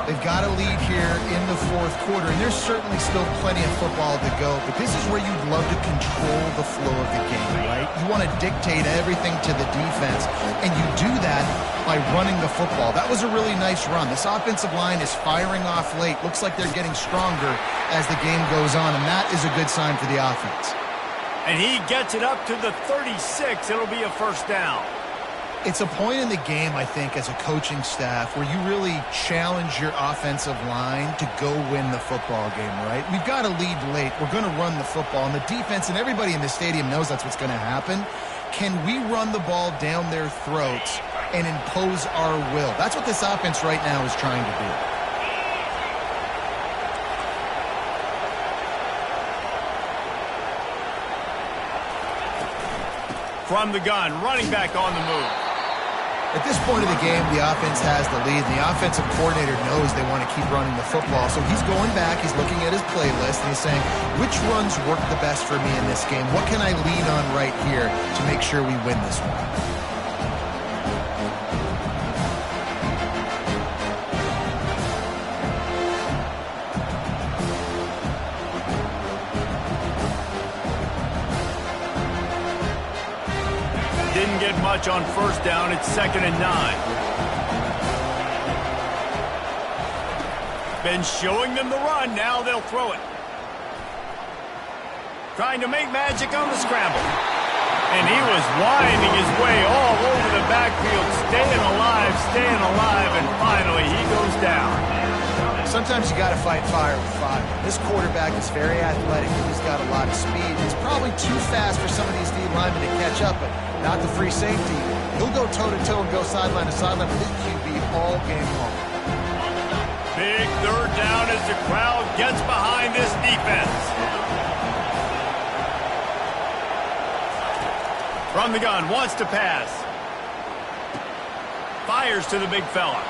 They've got a lead here in the fourth quarter, and there's certainly still plenty of football to go, but this is where you'd love to control the flow of the game, right? You want to dictate everything to the defense, and you do that by running the football. That was a really nice run. This offensive line is firing off late. Looks like they're getting stronger as the game goes on, and that is a good sign for the offense. And he gets it up to the 36. It'll be a first down. It's a point in the game, I think, as a coaching staff where you really challenge your offensive line to go win the football game, right? We've got to lead late. We're going to run the football. And the defense and everybody in the stadium knows that's what's going to happen. Can we run the ball down their throats and impose our will? That's what this offense right now is trying to do. From the gun, running back on the move. At this point of the game, the offense has the lead. The offensive coordinator knows they want to keep running the football. So he's going back, he's looking at his playlist, and he's saying, which runs work the best for me in this game? What can I lean on right here to make sure we win this one? Didn't get much on first down. It's 2nd and 9. Been showing them the run. Now they'll throw it. Trying to make magic on the scramble. And he was winding his way all over the backfield, staying alive, and finally he goes down. Sometimes you got to fight fire with fire. This quarterback is very athletic. He's got a lot of speed. It's probably too fast for some of these D linemen to catch up, but not the free safety. He'll go toe-to-toe and go sideline to sideline with his QB all game long. Big 3rd down as the crowd gets behind this defense. From the gun, wants to pass. Fires to the big fella.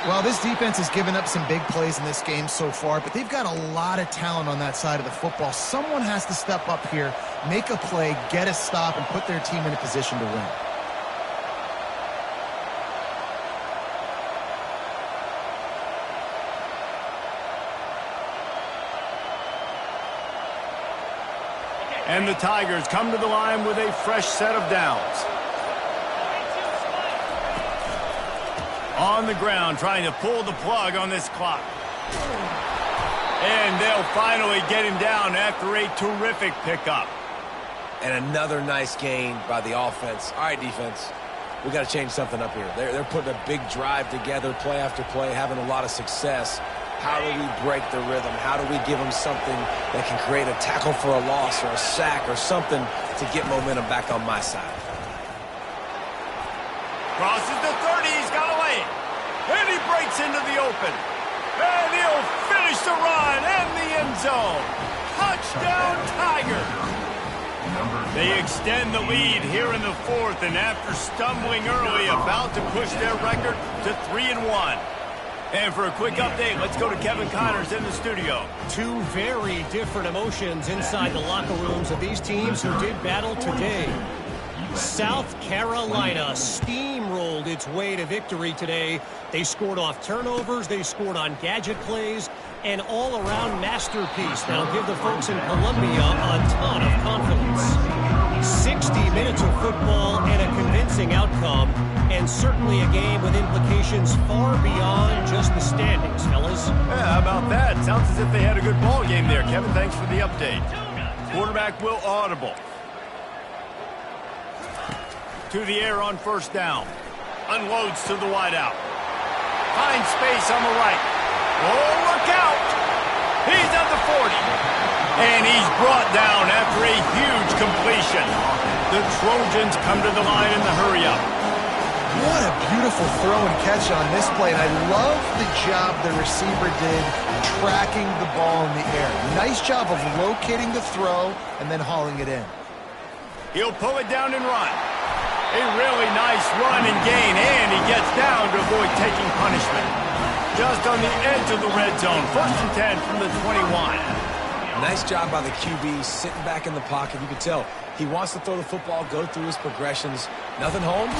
Well, this defense has given up some big plays in this game so far, but they've got a lot of talent on that side of the football. Someone has to step up here, make a play, get a stop, and put their team in a position to win. And the Tigers come to the line with a fresh set of downs. On the ground, trying to pull the plug on this clock. And they'll finally get him down after a terrific pickup. And another nice gain by the offense. All right, defense, we got to change something up here. They're putting a big drive together, play after play, having a lot of success. How do we break the rhythm? How do we give them something that can create a tackle for a loss or a sack or something to get momentum back on my side? Crosses the 30, he's got away. And he breaks into the open. And he'll finish the run and the end zone. Touchdown, Tigers. They extend the lead here in the fourth, and after stumbling early, about to push their record to 3-1. And for a quick update, let's go to Kevin Connors in the studio. Two very different emotions inside the locker rooms of these teams who did battle today. South Carolina steamrolled its way to victory today. They scored off turnovers, they scored on gadget plays, an all-around masterpiece that'll give the folks in Columbia a ton of confidence. 60 minutes of football and a convincing outcome, and certainly a game with implications far beyond just the standings, fellas. Yeah, how about that? Sounds as if they had a good ball game there. Kevin, thanks for the update. Quarterback will audible. To the air on first down. Unloads to the wideout. Finds space on the right. Oh, look out! He's at the 40. And he's brought down after a huge completion. The Trojans come to the line in the hurry-up. What a beautiful throw and catch on this play. And I love the job the receiver did tracking the ball in the air. Nice job of locating the throw and then hauling it in. He'll pull it down and run. A really nice run and gain, and he gets down to avoid taking punishment. Just on the edge of the red zone. 1st and 10 from the 21. Nice job by the QB, sitting back in the pocket. You can tell he wants to throw the football, go through his progressions. Nothing home.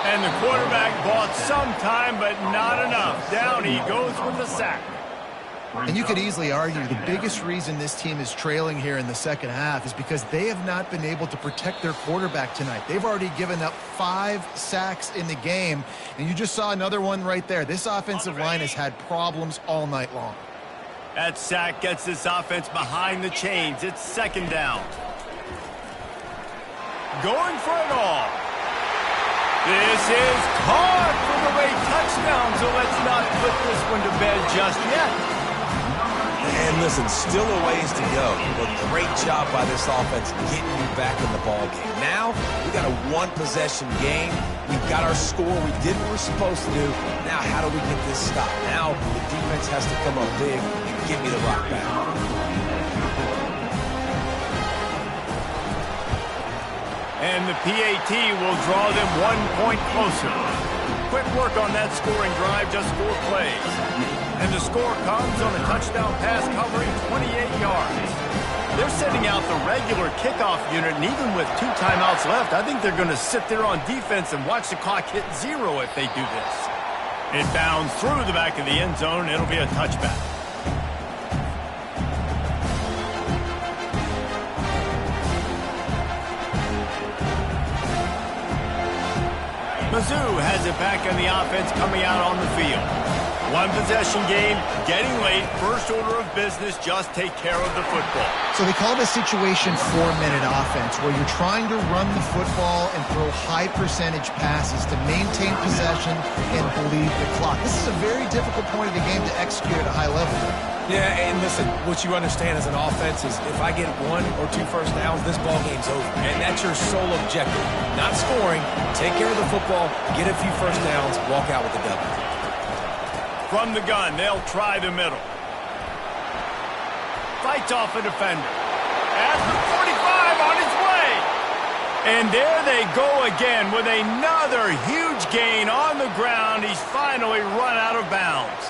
And the quarterback bought some time, but not enough. Down he goes with the sack. And you could easily argue the biggest reason this team is trailing here in the second half is because they have not been able to protect their quarterback tonight. They've already given up 5 sacks in the game, and you just saw another one right there. This offensive line has had problems all night long. That sack gets this offense behind the chains. It's 2nd down. Going for it all. This is caught for the late touchdown, so let's not put this one to bed just yet. And listen, still a ways to go, but great job by this offense getting you back in the ball game. Now, we got a one-possession game. We've got our score. We did what we're supposed to do. Now, how do we get this stopped? Now, the defense has to come up big and give me the rock back. And the PAT will draw them 1 point closer. Quick work on that scoring drive, just 4 plays. And the score comes on a touchdown pass covering 28 yards. They're sending out the regular kickoff unit, and even with 2 timeouts left, I think they're going to sit there on defense and watch the clock hit 0 if they do this. It bounds through the back of the end zone. It'll be a touchback. Mizzou has it back on the offense coming out on the field. One possession game, getting late, first order of business, just take care of the football. So they call it a situation 4-minute offense where you're trying to run the football and throw high percentage passes to maintain possession and bleed the clock. This is a very difficult point of the game to execute at a high level. Yeah, and listen, what you understand as an offense is if I get 1 or 2 first downs, this ball game's over. And that's your sole objective. Not scoring, take care of the football, get a few first downs, walk out with the W. From the gun, they'll try the middle. Fights off a defender. At the 45 on his way. And there they go again with another huge gain on the ground. He's finally run out of bounds.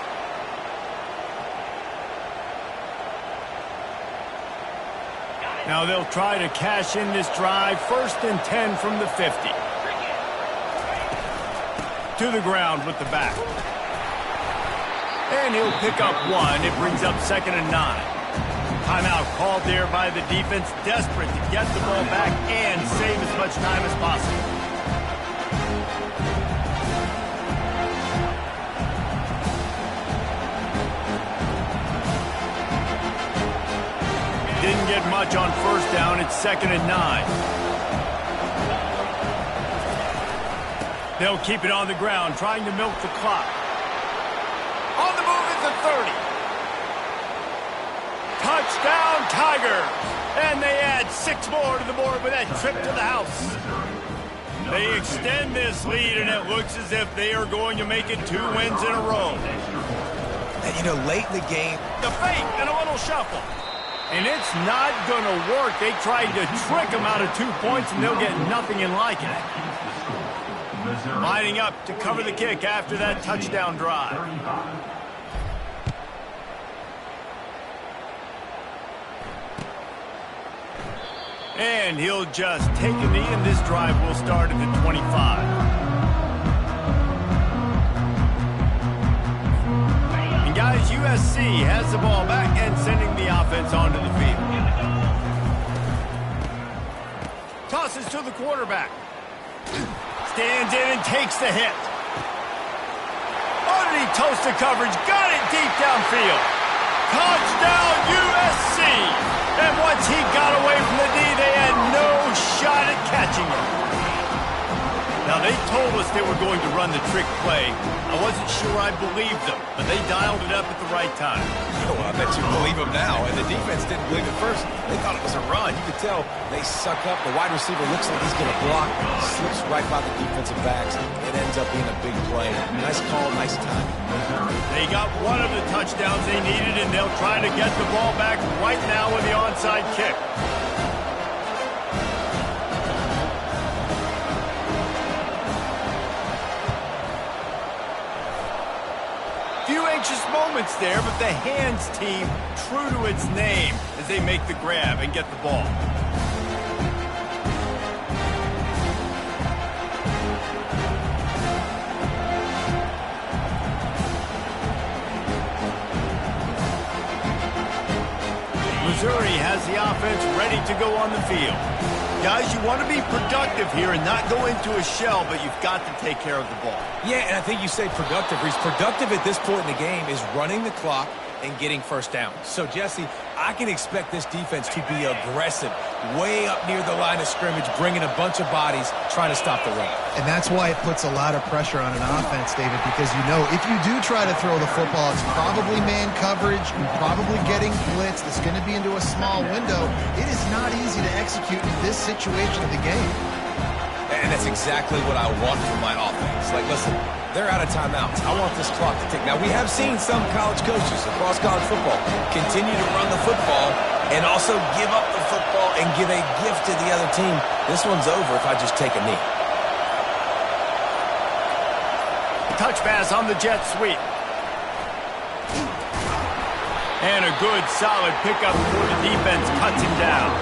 Now they'll try to cash in this drive. 1st and 10 from the 50. To the ground with the back. And he'll pick up 1. It brings up 2nd and 9. Timeout called there by the defense, desperate to get the ball back and save as much time as possible. Didn't get much on first down. It's 2nd and 9. They'll keep it on the ground, trying to milk the clock. On the move at the 30. Touchdown, Tigers! And they add 6 more to the board with that trip to the house. They extend this lead, and it looks as if they are going to make it 2 wins in a row. And, you know, late in the game, The fake and a little shuffle. And it's not going to work. They tried to trick them out of 2 points, and they'll get nothing in like it. Lining up to cover the kick after that touchdown drive. And he'll just take a knee, and this drive will start at the 25. And guys, USC has the ball back and sending the offense onto the field. Tosses to the quarterback. Stands in and takes the hit. Underneath toasted coverage. Got it deep downfield. Touchdown USC. And once he got away from the knee, they had no shot at catching him. Now, they told us they were going to run the trick play. I wasn't sure I believed them, but they dialed it up at the right time. Well, I bet you believe them now. And the defense didn't believe it first. They thought it was a run. You could tell they suck up. The wide receiver looks like he's going to block. Slips right by the defensive backs. It ends up being a big play. Nice call, nice time. They got one of the touchdowns they needed, and they'll try to get the ball back right now with the onside kick. Few anxious moments there, but the hands team true to its name as they make the grab and get the ball. Missouri has the offense ready to go on the field. Guys, you want to be productive here and not go into a shell, but you've got to take care of the ball. Yeah, and I think you say productive. He's productive at this point in the game is running the clock and getting first down. So, Jesse, I can expect this defense to be aggressive, way up near the line of scrimmage, bringing a bunch of bodies, trying to stop the run. And that's why it puts a lot of pressure on an offense, David, because you know if you do try to throw the football, it's probably man coverage, you're probably getting blitzed, it's going to be into a small window. It is not easy to execute in this situation of the game. And that's exactly what I want from my offense. Like, listen, they're out of timeouts. I want this clock to tick. Now, we have seen some college coaches across college football continue to run the football and also give up the football and give a gift to the other team. This one's over if I just take a knee. Touch pass on the jet sweep. And a good, solid pickup before the defense cuts him down.